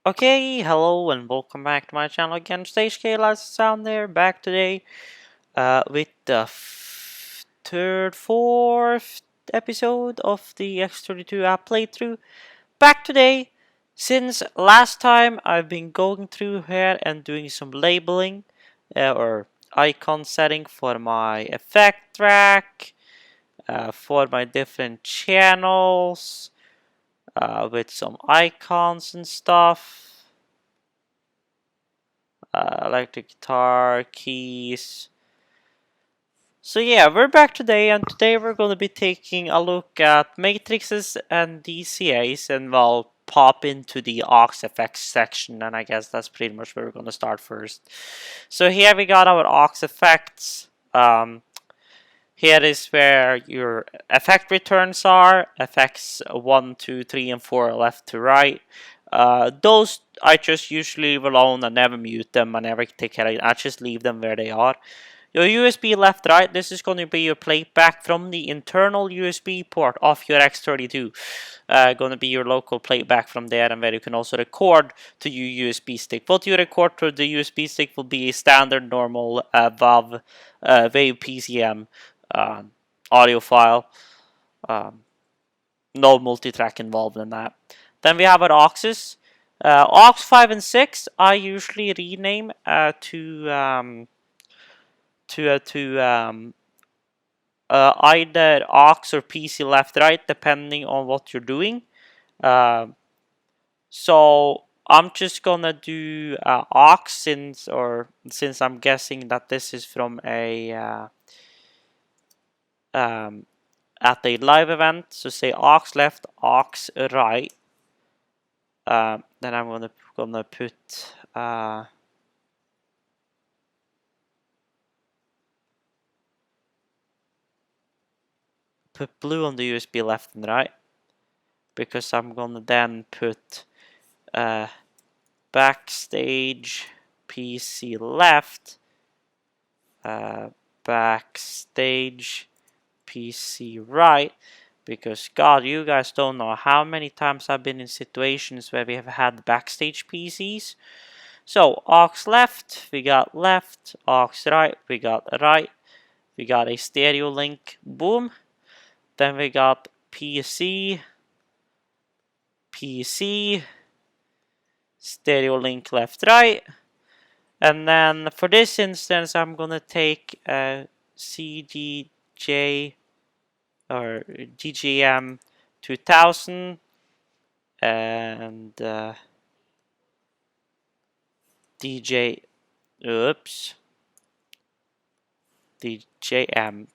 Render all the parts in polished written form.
Okay, hello and welcome back to my channel again. Stage K sound there, back today with the fourth episode of the X32 app playthrough. Back today, since last time I've been going through here and doing some labeling or icon setting for my effect track, for my different channels, with some icons and stuff. Electric guitar, keys. So yeah, we're back today, and today we're going to be taking a look at matrices and DCAs, and we'll pop into the aux effects section, and I guess that's pretty much where we're going to start first. So here we got our aux effects. Here is where your effect returns are, effects 1, 2, 3, and 4 left to right. Those I just usually leave alone. I never mute them. I never take care of it. I just leave them where they are. Your USB left right, this is going to be your playback from the internal USB port of your X32. Going to be your local playback from there, and where you can also record to your USB stick. What you record to the USB stick will be a standard normal WAV wave PCM audio file. No multi-track involved in that. Then we have our auxes. Aux 5 and 6 I usually rename to either aux or PC left right, depending on what you're doing. So I'm just gonna do aux since I'm guessing that this is from a at a live event. So say aux left, aux right. Then I'm gonna put blue on the USB left and right, because I'm gonna then put backstage PC left, backstage PC right, because God, you guys don't know how many times I've been in situations where we have had backstage PCs. So aux left, we got left, aux right, we got right, we got a stereo link, boom. Then we got PC, PC, stereo link left right. And then for this instance, I'm gonna take CDJ or DGM 2000 and DJM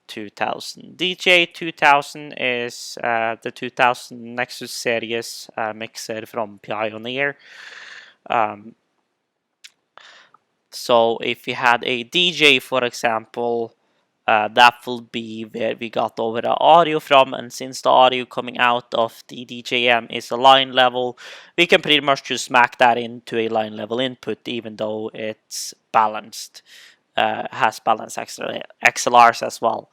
2000. DJ 2000 is the 2000 Nexus series mixer from Pioneer. So if you had a DJ, for example, that will be where we got over the audio from, and since the audio coming out of the DJM is a line level, we can pretty much just smack that into a line level input, even though it's balanced, has balanced XLRs as well.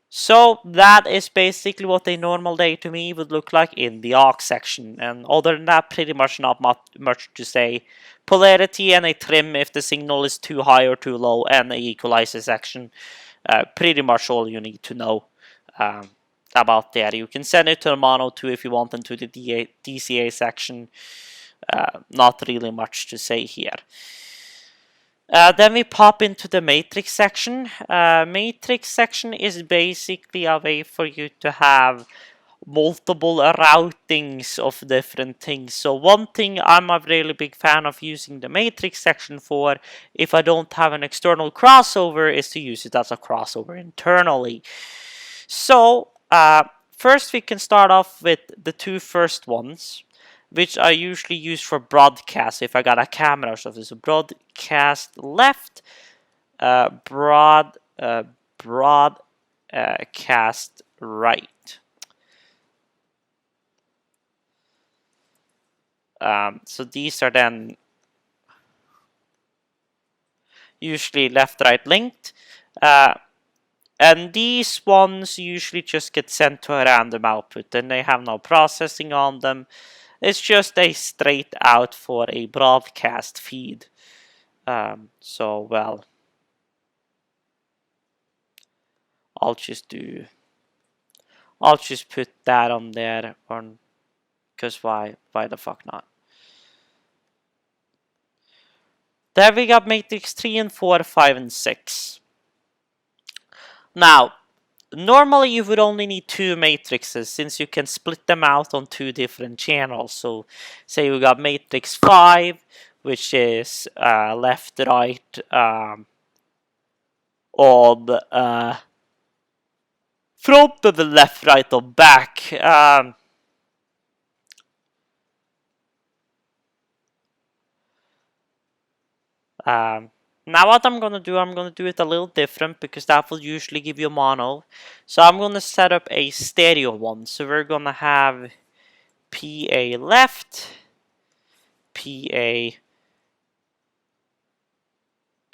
So that is basically what a normal day to me would look like in the aux section, and other than that, pretty much not much to say. Polarity and a trim if the signal is too high or too low, and the equalizer section. Pretty much all you need to know about there. You can send it to the mono too if you want, into the DCA section. Not really much to say here. Then we pop into the matrix section. Matrix section is basically a way for you to have multiple routings of different things. So one thing I'm a really big fan of using the matrix section for, if I don't have an external crossover, is to use it as a crossover internally. So first we can start off with the two first ones, which I usually use for broadcast if I got a camera or something. So broadcast left, broadcast right. So these are then usually left-right linked. And these ones usually just get sent to a random output, and they have no processing on them. It's just a straight out for a broadcast feed. So well, I'll just put that on there, because why the fuck not? There we got matrix 3 and 4, 5 and 6. Now, normally you would only need 2 matrices since you can split them out on 2 different channels. So say we got matrix 5, which is left, right, on front of the left, right, or back. Now what I'm gonna do it a little different because that will usually give you mono. So I'm gonna set up a stereo one. So we're gonna have PA left, PA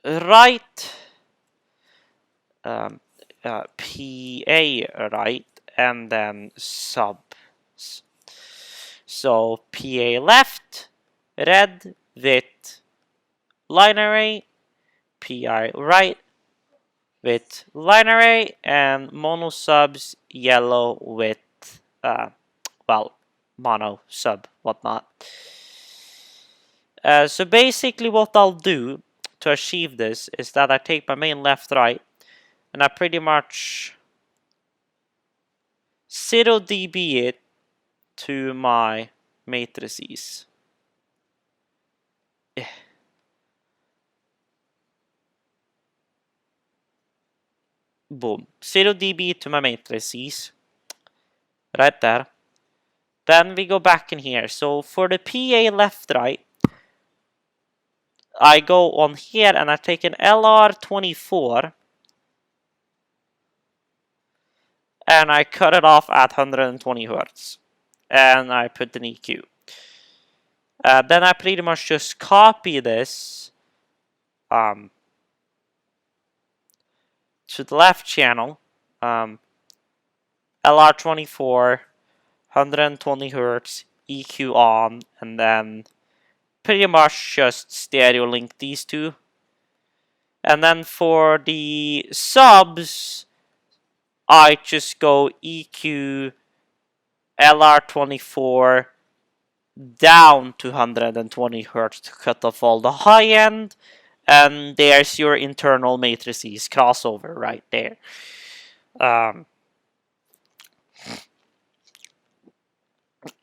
right, PA right, and then subs. So PA left, red with line array, PI right with line array, and mono subs yellow with well, mono sub whatnot. So basically what I'll do to achieve this is that I take my main left right and I pretty much 0 dB it to my matrices. Boom. 0 dB to my matrices. Right there. Then we go back in here. So for the PA left right, I go on here and I take an LR24 and I cut it off at 120 Hertz. And I put an EQ. Then I pretty much just copy this to the left channel. LR24, 120 Hertz, EQ on, and then pretty much just stereo link these two. And then for the subs, I just go EQ LR24 down to 120 Hertz to cut off all the high end. And there's your internal matrices crossover right there.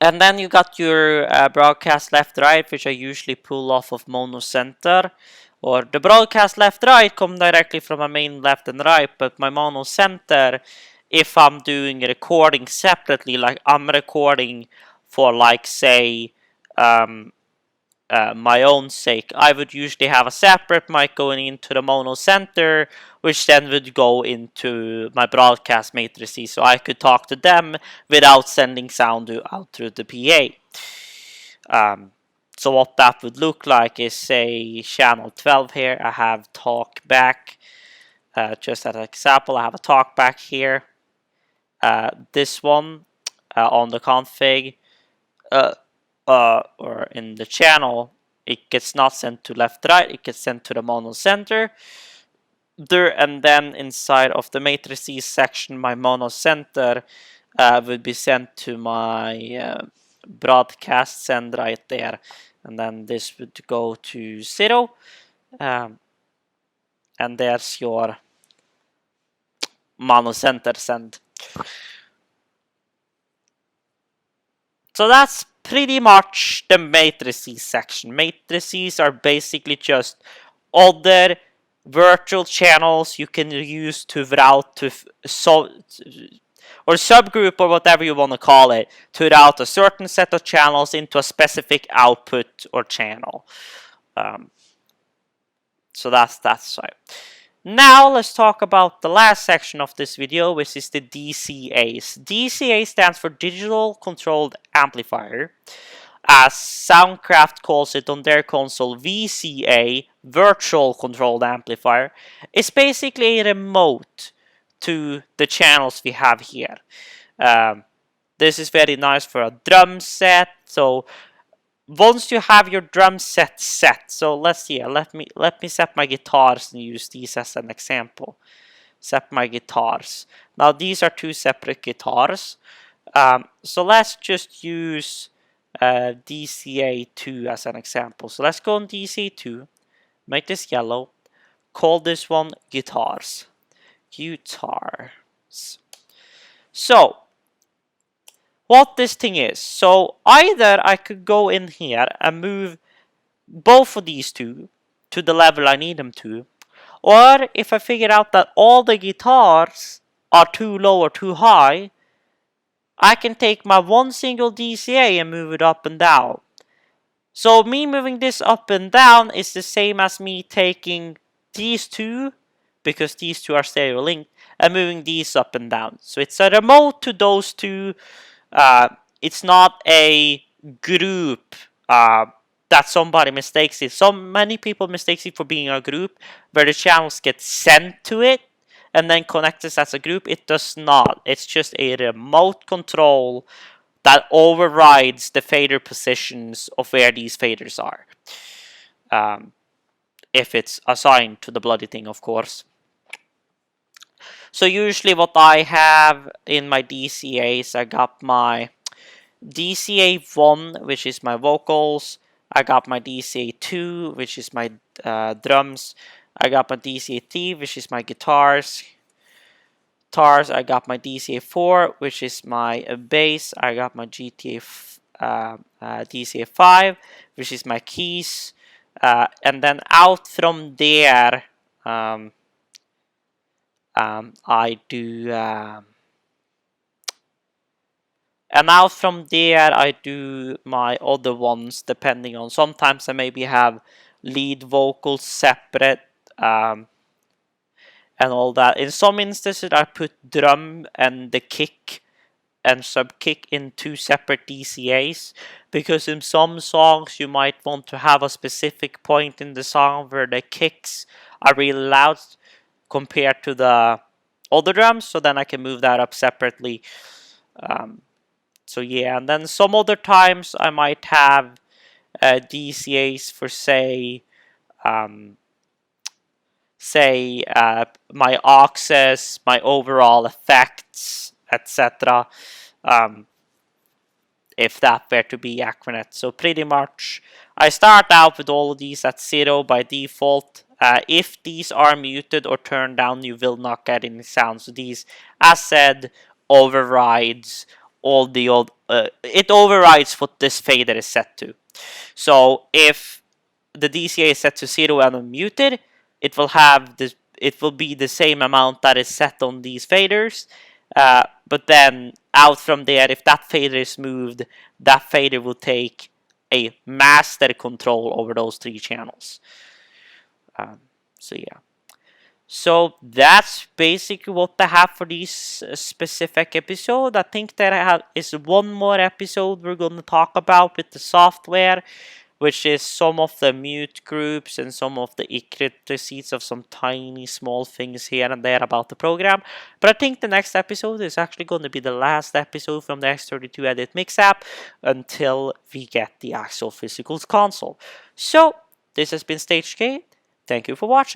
And then you got your broadcast left-right, which I usually pull off of mono center. Or the broadcast left-right come directly from my main left and right, but my mono center, if I'm doing a recording separately, like I'm recording for like say my own sake, I would usually have a separate mic going into the mono center, which then would go into my broadcast matrices, so I could talk to them without sending sound out through the PA. So what that would look like is, say, channel 12 here, I have talk back. Just as an example, I have a talk back here. This one on the config, or in the channel, it gets not sent to left right, it gets sent to the mono center. And then inside of the matrices section, my mono center would be sent to my broadcast send right there. And then this would go to 0. And there's your mono center send. So that's pretty much the matrices section. Matrices are basically just other virtual channels you can use to route to or subgroup or whatever you want to call it, to route a certain set of channels into a specific output or channel. So that's right. Now let's talk about the last section of this video, which is the DCAs. DCA stands for Digital Controlled Amplifier. As Soundcraft calls it on their console, VCA, Virtual Controlled Amplifier, is basically a remote to the channels we have here. This is very nice for a drum set. So once you have your drum set set, so let's see, let me set my guitars and use these as an example. Set my guitars. Now these are two separate guitars. So let's just use DCA2 as an example. So let's go on DCA2, make this yellow, call this one guitars. So what this thing is, so either I could go in here and move both of these two to the level I need them to, or if I figure out that all the guitars are too low or too high, I can take my one single DCA and move it up and down. So me moving this up and down is the same as me taking these two, because these two are stereo linked, and moving these up and down. So it's a remote to those two. It's not a group that somebody mistakes it. So many people mistake it for being a group where the channels get sent to it and then connected as a group. It does not. It's just a remote control that overrides the fader positions of where these faders are. If it's assigned to the bloody thing, of course. So usually what I have in my DCAs, I got my DCA1, which is my vocals. I got my DCA2, which is my drums. I got my DCA3, which is my guitars. I got my DCA4, which is my bass. I got my DCA5, which is my keys. And then out from there, I do... and out from there, I do my other ones, depending on... Sometimes I maybe have lead vocals separate, and all that. In some instances, I put drum and the kick and sub-kick in two separate DCAs, because in some songs, you might want to have a specific point in the song where the kicks are really loud compared to the other drums, so then I can move that up separately. So yeah, and then some other times I might have DCAs for say my auxes, my overall effects, etc. If that were to be accurate. So pretty much I start out with all of these at 0 by default. If these are muted or turned down, you will not get any sound. So these, as said, overrides all the old. It overrides what this fader is set to. So if the DCA is set to 0 and unmuted, it will have this. It will be the same amount that is set on these faders. But then out from there, if that fader is moved, that fader will take a master control over those three channels. So yeah. So that's basically what I have for this specific episode. I think there is one more episode we're going to talk about with the software, which is some of the mute groups and some of the X32s of some tiny small things here and there about the program. But I think the next episode is actually going to be the last episode from the X32 Edit Mix app until we get the actual physical console. So this has been Stage K. Thank you for watching.